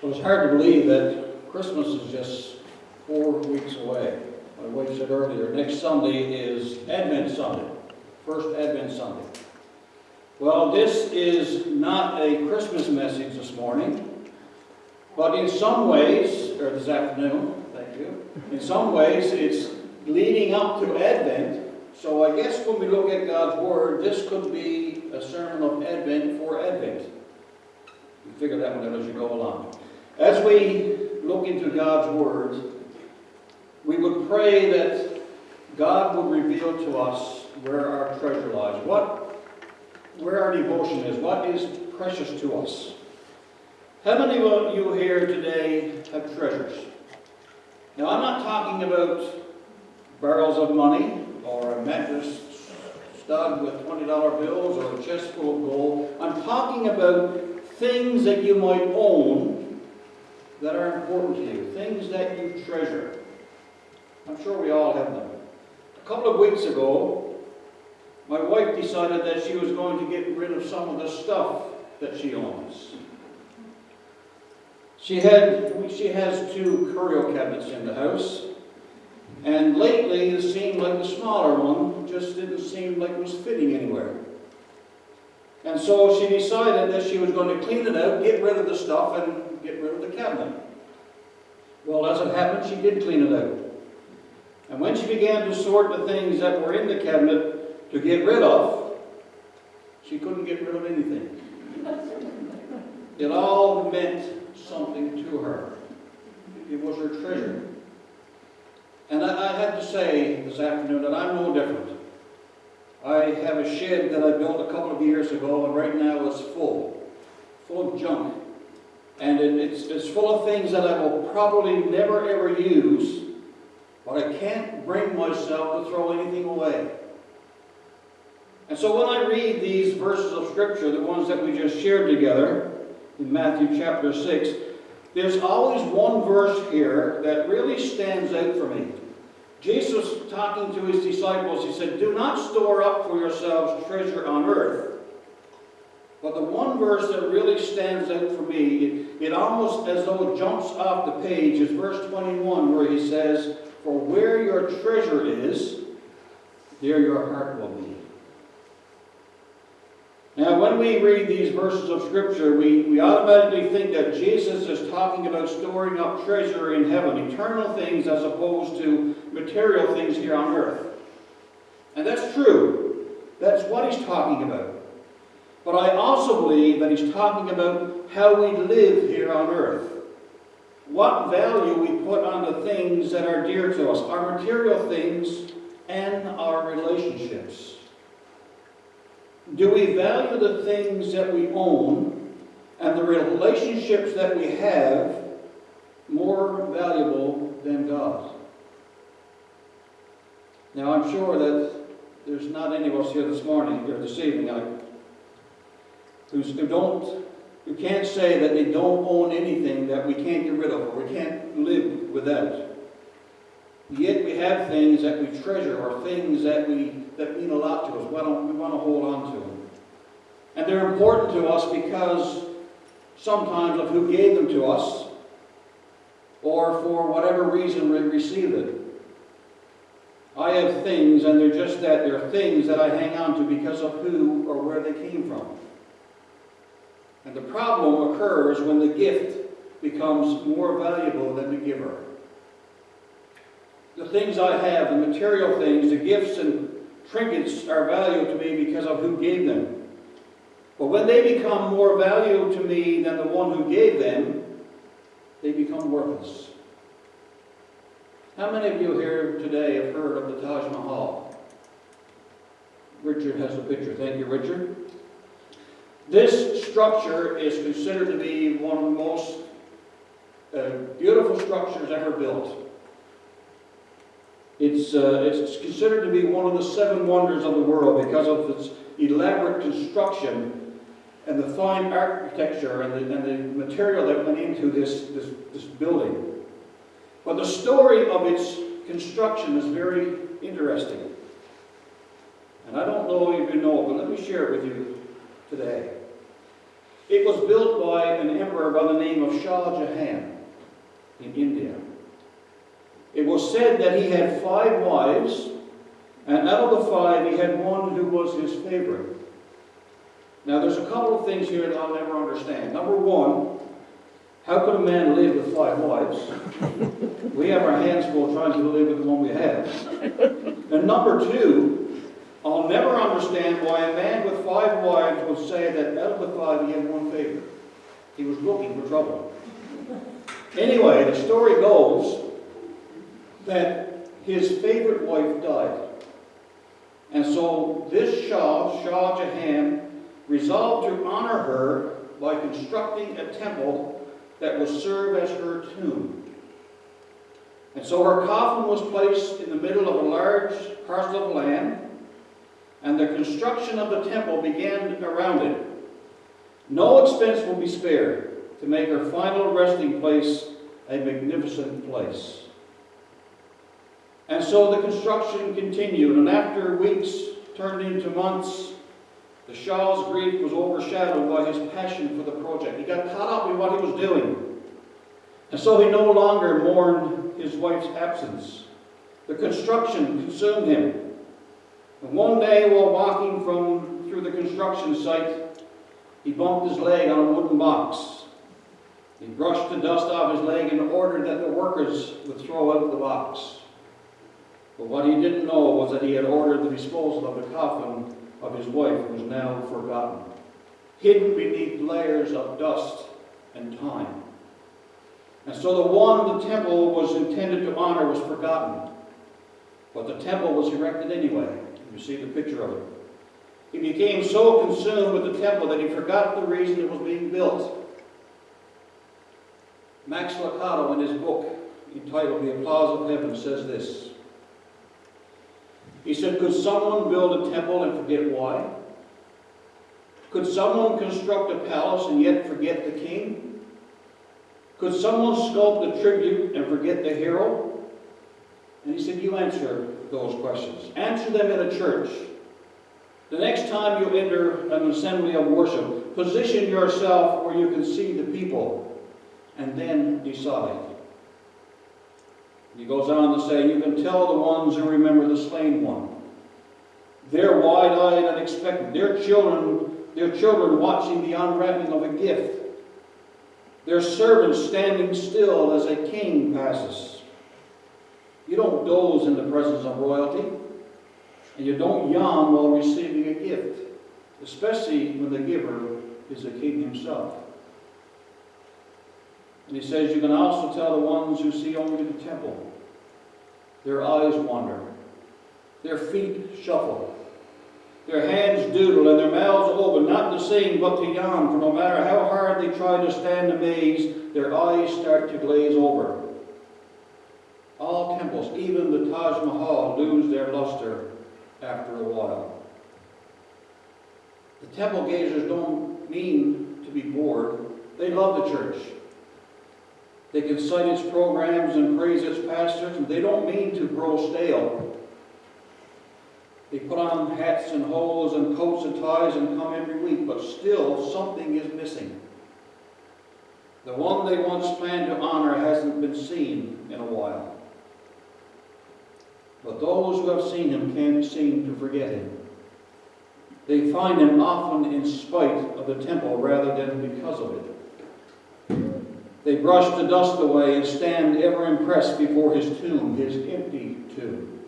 Well, it's hard to believe that Christmas is just 4 weeks away. My wife said earlier, next Sunday is Advent Sunday, first Advent Sunday. Well, this is not a Christmas message this morning, but in some ways, or this afternoon, thank you, in some ways it's leading up to Advent. So I guess when we look at God's Word, this could be a sermon of Advent for Advent. You figure that one out as you go along. As we look into God's Word, we would pray that God would reveal to us where our treasure lies, where our devotion is, what is precious to us. How many of you here today have treasures? Now, I'm not talking about barrels of money or a mattress stud with $20 bills or a chest full of gold. I'm talking about things that you might own that are important to you, things that you treasure. I'm sure we all have them. A couple of weeks ago, my wife decided that she was going to get rid of some of the stuff that she owns. She has 2 curio cabinets in the house, and lately it seemed like the smaller one just didn't seem like it was fitting anywhere. And so she decided that she was going to clean it out, get rid of the stuff, and get rid of the cabinet. Well, as it happened, she did clean it out. And when she began to sort the things that were in the cabinet to get rid of, she couldn't get rid of anything. It all meant something to her. It was her treasure. And I have to say this afternoon that I'm no different. I have a shed that I built a couple of years ago, and right now it's full of junk. And it's full of things that I will probably never ever use, but I can't bring myself to throw anything away. And so when I read these verses of Scripture, the ones that we just shared together in Matthew chapter 6, there's always one verse here that really stands out for me. Jesus, talking to his disciples, he said, "Do not store up for yourselves treasure on earth." But the one verse that really stands out for me, it almost as though it jumps off the page, is verse 21, where he says, "For where your treasure is, there your heart will be." Now, when we read these verses of Scripture, we automatically think that Jesus is talking about storing up treasure in heaven, eternal things as opposed to material things here on earth. And that's true. That's what he's talking about. But I also believe that he's talking about how we live here on earth. What value we put on the things that are dear to us, our material things and our relationships. Do we value the things that we own and the relationships that we have more valuable than God? Now, I'm sure that there's not any of us here this evening, who can't say that they don't own anything that we can't get rid of or we can't live without. Yet we have things that we treasure or things that mean a lot to us. We want to hold on to them. And they're important to us because sometimes of who gave them to us or for whatever reason we received it. I have things, and they're just that. They're things that I hang on to because of who or where they came from. And the problem occurs when the gift becomes more valuable than the giver. The things I have, the material things, the gifts and trinkets are valuable to me because of who gave them. But when they become more valuable to me than the one who gave them, they become worthless. How many of you here today have heard of the Taj Mahal? Richard has a picture. Thank you, Richard. This structure is considered to be one of the most beautiful structures ever built. It's considered to be one of the 7 wonders of the world because of its elaborate construction and the fine architecture and the material that went into this building. But the story of its construction is very interesting. And I don't know if you know it, but let me share it with you today. It was built by an emperor by the name of Shah Jahan in India. It was said that he had 5 wives, and out of the 5, he had one who was his favorite. Now, there's a couple of things here that I'll never understand. Number one, how could a man live with 5 wives? We have our hands full trying to live with the one we have. And number two, I'll never understand why a man with 5 wives would say that out of the 5 he had one favorite. He was looking for trouble. Anyway, the story goes that his favorite wife died. And so this Shah Jahan, resolved to honor her by constructing a temple that would serve as her tomb. And so her coffin was placed in the middle of a large parcel of land, and the construction of the temple began around it. No expense will be spared to make her final resting place a magnificent place. And so the construction continued, and after weeks turned into months, the Shah's grief was overshadowed by his passion for the project. He got caught up in what he was doing. And so he no longer mourned his wife's absence. The construction consumed him. And one day, while walking through the construction site, he bumped his leg on a wooden box. He brushed the dust off his leg and ordered that the workers would throw out the box. But what he didn't know was that he had ordered the disposal of the coffin of his wife was now forgotten, hidden beneath layers of dust and time. And so the one the temple was intended to honor was forgotten. But the temple was erected anyway. You see the picture of it. He became so consumed with the temple that he forgot the reason it was being built. Max Lucado, in his book entitled The Applause of Heaven, says this. He said, could someone build a temple and forget why? Could someone construct a palace and yet forget the king? Could someone sculpt a tribute and forget the hero? And he said, you answer those questions. Answer them in a church. The next time you enter an assembly of worship, position yourself where you can see the people, and then decide. He goes on to say, you can tell the ones who remember the slain one. They're wide-eyed and expectant. Their children watching the unwrapping of a gift. Their servants standing still as a king passes. You don't doze in the presence of royalty, and you don't yawn while receiving a gift, especially when the giver is the king himself. And he says, you can also tell the ones who see only the temple. Their eyes wander. Their feet shuffle. Their hands doodle and their mouths open, not to sing but to yawn, for no matter how hard they try to stand amazed, their eyes start to glaze over. All temples, even the Taj Mahal, lose their luster after a while. The temple gazers don't mean to be bored. They love the church. They can cite its programs and praise its pastors, and they don't mean to grow stale. They put on hats and hose and coats and ties and come every week, but still something is missing. The one they once planned to honor hasn't been seen in a while. But those who have seen him can't seem to forget him. They find him often in spite of the temple rather than because of it. They brush the dust away and stand ever impressed before his tomb, his empty tomb.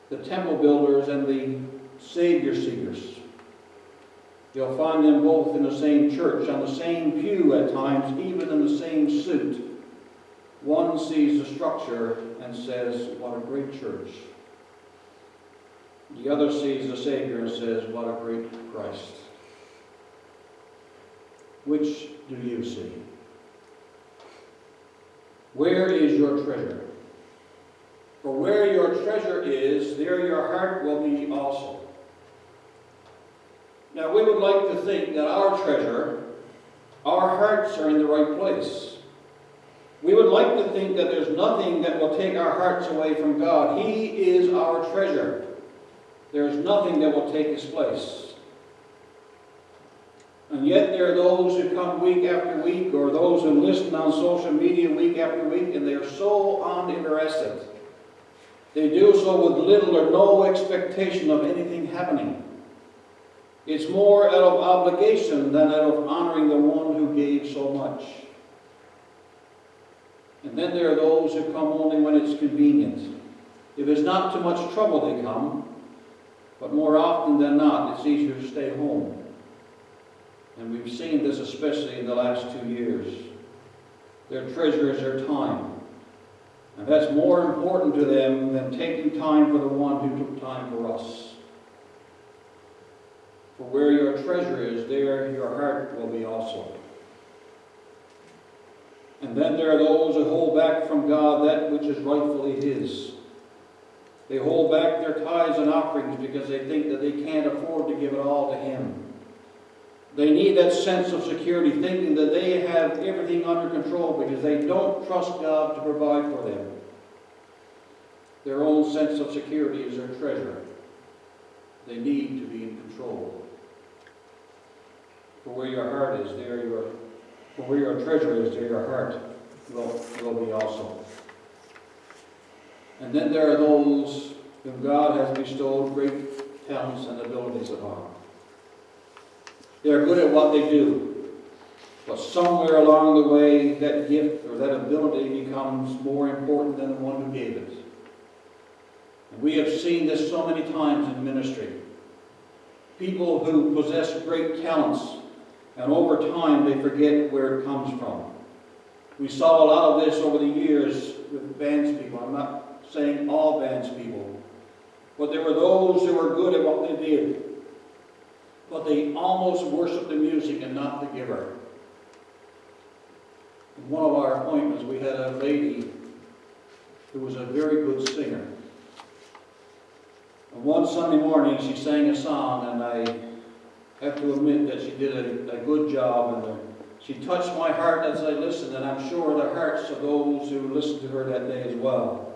The temple builders and the Savior seekers. You'll find them both in the same church, on the same pew at times, even in the same suit. One sees the structure and says, what a great church. The other sees the Savior and says, what a great Christ. Which do you see? Where is your treasure? For where your treasure is, there your heart will be also. Now, we would like to think that our treasure, our hearts are in the right place. We would like to think that there's nothing that will take our hearts away from God. He is our treasure. There's nothing that will take his place. yet there are those who come week after week, or those who listen on social media week after week, and they are so uninterested. They do so with little or no expectation of anything happening. It's more out of obligation than out of honoring the one who gave so much. And then there are those who come only when it's convenient. If it's not too much trouble, they come. But more often than not, it's easier to stay home. And we've seen this especially in the last 2 years. Their treasure is their time. And that's more important to them than taking time for the one who took time for us. For where your treasure is, there your heart will be also. And then there are those who hold back from God that which is rightfully His. They hold back their tithes and offerings because they think that they can't afford to give it all to Him. They need that sense of security, thinking that they have everything under control because they don't trust God to provide for them. Their own sense of security is their treasure. They need to be in control. For where your heart is, for where your treasure is, there your heart will be also. And then there are those whom God has bestowed great talents and abilities upon. They are good at what they do, but somewhere along the way, that gift or that ability becomes more important than the one who gave it. And we have seen this so many times in ministry. People who possess great talents, and over time they forget where it comes from. We saw a lot of this over the years with bands people. I'm not saying all bands people, but there were those who were good at what they did, but they almost worshiped the music and not the giver. In one of our appointments, we had a lady who was a very good singer. And one Sunday morning, she sang a song, and I have to admit that she did a good job, and she touched my heart as I listened, and I'm sure the hearts of those who listened to her that day as well.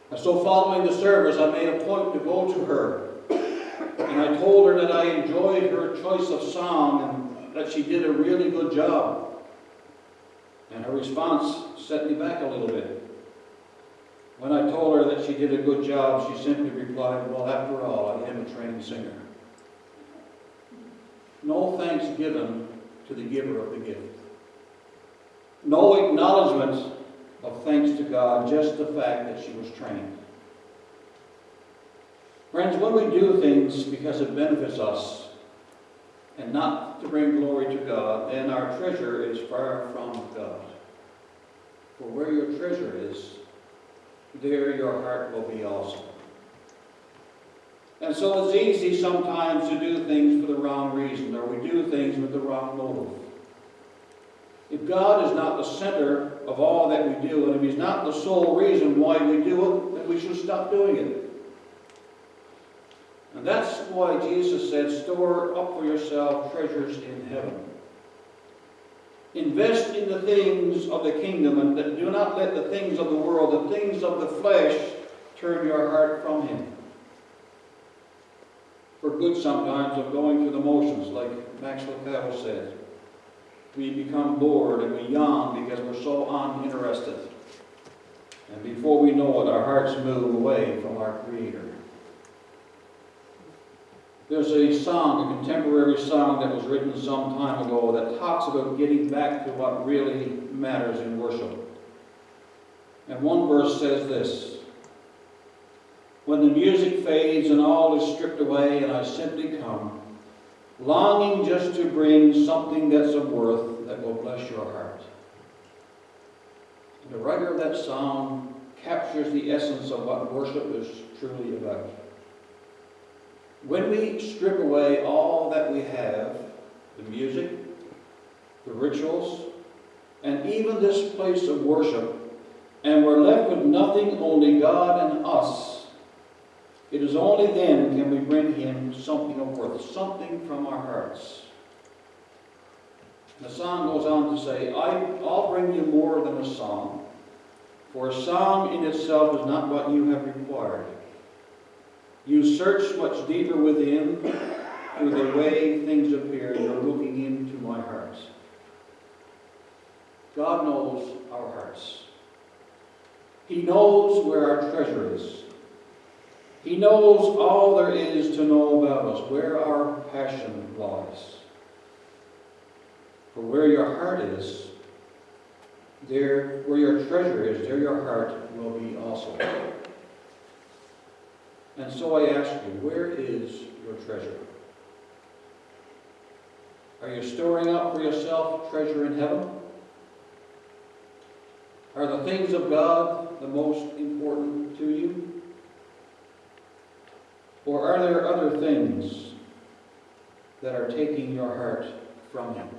And so following the service, I made a point to go to her, and I told her that I enjoyed her choice of song and that she did a really good job. And her response set me back a little bit. When I told her that she did a good job, she simply replied, "Well, after all, I am a trained singer." No thanks given to the giver of the gift. No acknowledgement of thanks to God, just the fact that she was trained. Friends, when we do things because it benefits us and not to bring glory to God, then our treasure is far from God. For where your treasure is, there your heart will be also. And so it's easy sometimes to do things for the wrong reason, or we do things with the wrong motive. If God is not the center of all that we do, and if He's not the sole reason why we do it, then we should stop doing it. And that's why Jesus said, "Store up for yourself treasures in heaven." Invest in the things of the kingdom, and do not let the things of the world, the things of the flesh, turn your heart from Him. We're good sometimes of going through the motions, like Maxwell Cowell said. We become bored and we yawn because we're so uninterested. And before we know it, our hearts move away from our Creator. There's a song, a contemporary song that was written some time ago that talks about getting back to what really matters in worship. And one verse says this: "When the music fades and all is stripped away, and I simply come, longing just to bring something that's of worth that will bless your heart." And the writer of that song captures the essence of what worship is truly about. When we strip away all that we have, the music, the rituals, and even this place of worship, and we're left with nothing, only God and us, it is only then can we bring Him something of worth, something from our hearts. The song goes on to say, "I'll bring you more than a song, for a song in itself is not what you have required. You search much deeper within, through the way things appear, you're looking into my heart. God knows our hearts. He knows where our treasure is. He knows all there is to know about us, where our passion lies. For where your heart is, there, where your treasure is, there your heart will be also. And so I ask you, where is your treasure? Are you storing up for yourself treasure in heaven? Are the things of God the most important to you? Or are there other things that are taking your heart from Him?